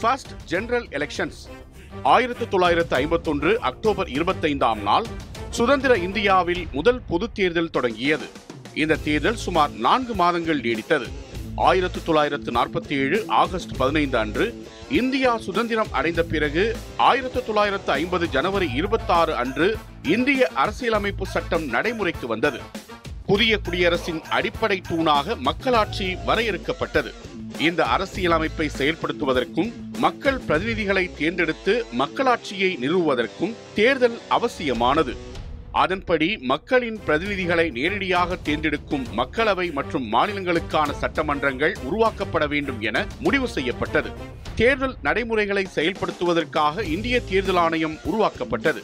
First general elections 1951 October 25ஆம் நாள் சுதந்திர இந்தியாவில் முதல் பொது தேர்தல் தொடங்கியது. இந்த தேர்தல் சுமார் 4 மாதங்கள் நீடித்தது. 1947 ஆகஸ்ட் 15 அன்று இந்தியா சுதந்திரம் அடைந்த பிறகு 1950 ஜனவரி 26 அன்று இந்திய அரசியலமைப்பு சட்டம் நடைமுறைக்கு வந்தது. புதிய குடியரசின் அடிப்படை தூணாக மக்களாட்சி வரையறுக்கப்பட்டது. இந்த அரசியலமைப்பை செயல்படுத்துவதற்கும் மக்கள் பிரதிநிதிகளை தேர்ந்தெடுத்து மக்களாட்சியை நிறுவுவதற்கும் தேர்தல் அவசியமானது. அதன்படி மக்களின் பிரதிநிதிகளை நேரடியாக தேர்ந்தெடுக்கும் மக்களவை மற்றும் மாநிலங்களுக்கான சட்டமன்றங்கள் உருவாக்கப்பட வேண்டும் என முடிவு செய்யப்பட்டது. தேர்தல் நடைமுறைகளை செயல்படுத்துவதற்காக இந்திய தேர்தல் ஆணையம் உருவாக்கப்பட்டது.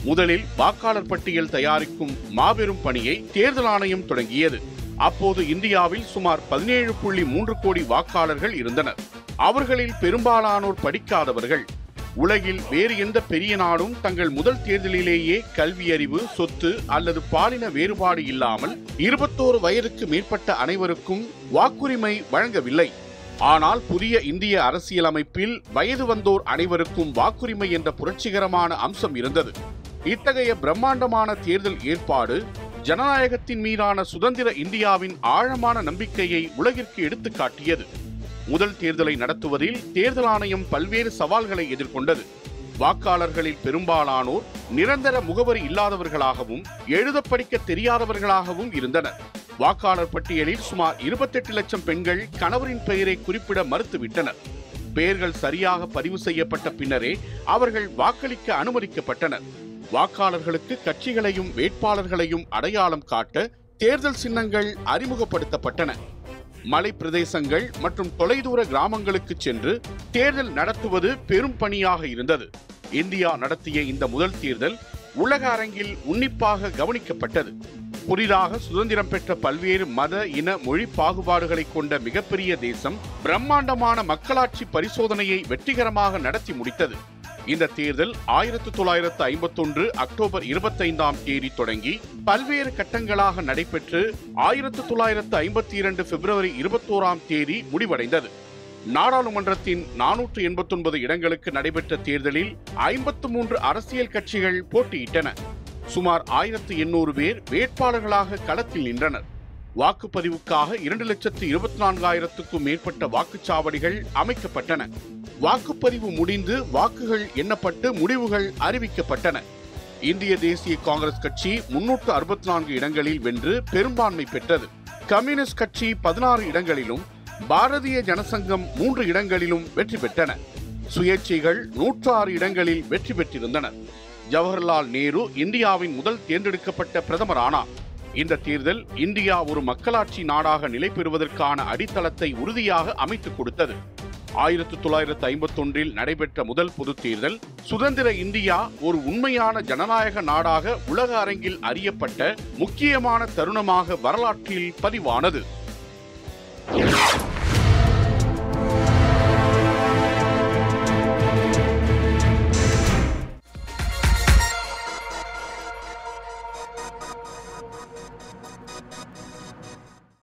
முதலில் வாக்காளர் பட்டியல் தயாரிக்கும் மாபெரும் பணியை தேர்தல் ஆணையம் தொடங்கியது. அப்போது இந்தியாவில் சுமார் 17.3 கோடி வாக்காளர்கள் இருந்தனர். அவர்களில் பெரும்பாலானோர் படிக்காதவர்கள். உலகில் வேறு எந்த பெரிய நாடும் தங்கள் முதல் தேர்தலிலேயே கல்வியறிவு, சொத்து அல்லது பாலின வேறுபாடு இல்லாமல் 21 வயதுக்கு மேற்பட்ட அனைவருக்கும் வாக்குரிமை வழங்கவில்லை. ஆனால் புதிய இந்திய அரசியலமைப்பில் வயது வந்தோர் அனைவருக்கும் வாக்குரிமை என்ற புரட்சிகரமான அம்சம் இருந்தது. இத்தகைய பிரம்மாண்டமான தேர்தல் ஏற்பாடு ஜனநாயகத்தின் மீதான சுதந்திர இந்தியாவின் ஆழமான நம்பிக்கையை உலகிற்கு எடுத்துக் காட்டியது. முதல் தேர்தலை நடத்துவதில் தேர்தல் ஆணையம் பல்வேறு சவால்களை எதிர்கொண்டது. வாக்காளர்களில் பெரும்பாலானோர் நிரந்தர முகவரி இல்லாதவர்களாகவும் எழுத படிக்க தெரியாதவர்களாகவும் இருந்தனர். வாக்காளர் பட்டியலில் சுமார் 28 லட்சம் பெண்கள் கணவரின் பெயரை குறிப்பிட மறுத்துவிட்டனர். பெயர்கள் சரியாக பதிவு செய்யப்பட்ட பின்னரே அவர்கள் வாக்களிக்க அனுமதிக்கப்பட்டனர். வாக்காளர்களுக்கு கட்சிகளையும் வேட்பாளர்களையும் அடையாளம் காட்ட தேர்தல் சின்னங்கள் அறிமுகப்படுத்தப்பட்டன. மலை பிரதேசங்கள் மற்றும் தொலைதூர கிராமங்களுக்கு சென்று தேர்தல் நடத்துவது பெரும் பணியாக இருந்தது. இந்தியா நடத்திய இந்த முதல் தேர்தல் உலக அரங்கில் உன்னிப்பாக கவனிக்கப்பட்டது. புதிதாக சுதந்திரம் பெற்ற பல்வேறு மத, இன, மொழி பாகுபாடுகளை கொண்ட மிகப்பெரிய தேசம் பிரம்மாண்டமான மக்களாட்சி பரிசோதனையை வெற்றிகரமாக நடத்தி முடித்தது. இந்த தேர்தல் 1951 அக்டோபர் 25ஆம் தேதி தொடங்கி பல்வேறு கட்டங்களாக நடைபெற்று 1952 பிப்ரவரி 21ஆம் தேதி முடிவடைந்தது. நாடாளுமன்றத்தின் 489 இடங்களுக்கு நடைபெற்ற தேர்தலில் 53 அரசியல் கட்சிகள் போட்டியிட்டன. சுமார் 1800 பேர் வேட்பாளர்களாக களத்தில் நின்றனர். வாக்குப்பதிவுக்காக 2,24,000க்கும் மேற்பட்ட வாக்குச்சாவடிகள் அமைக்கப்பட்டன. வாக்குப்பதிவு முடிந்து வாக்குகள் எண்ணப்பட்டு முடிவுகள் அறிவிக்கப்பட்டன. இந்திய தேசிய காங்கிரஸ் கட்சி 364 இடங்களில் வென்று பெரும்பான்மை பெற்றது. கம்யூனிஸ்ட் கட்சி 16 இடங்களிலும், பாரதிய ஜனசங்கம் 3 இடங்களிலும் வெற்றி பெற்றன. சுயேட்சைகள் 106 இடங்களில் வெற்றி பெற்றிருந்தனர். ஜவஹர்லால் நேரு இந்தியாவின் முதல் தேர்ந்தெடுக்கப்பட்ட பிரதமர் ஆனார். இந்த தேர்தல் இந்தியா ஒரு மக்களாட்சி நாடாக நிலை பெறுவதற்கான அடித்தளத்தை உறுதியாக அமைத்துக் கொடுத்தது. 1951 நடைபெற்ற முதல் பொது தேர்தல் சுதந்திர இந்தியா ஒரு உண்மையான ஜனநாயக நாடாக உலக அரங்கில் அறியப்பட்ட முக்கியமான தருணமாக வரலாற்றில் பதிவானது.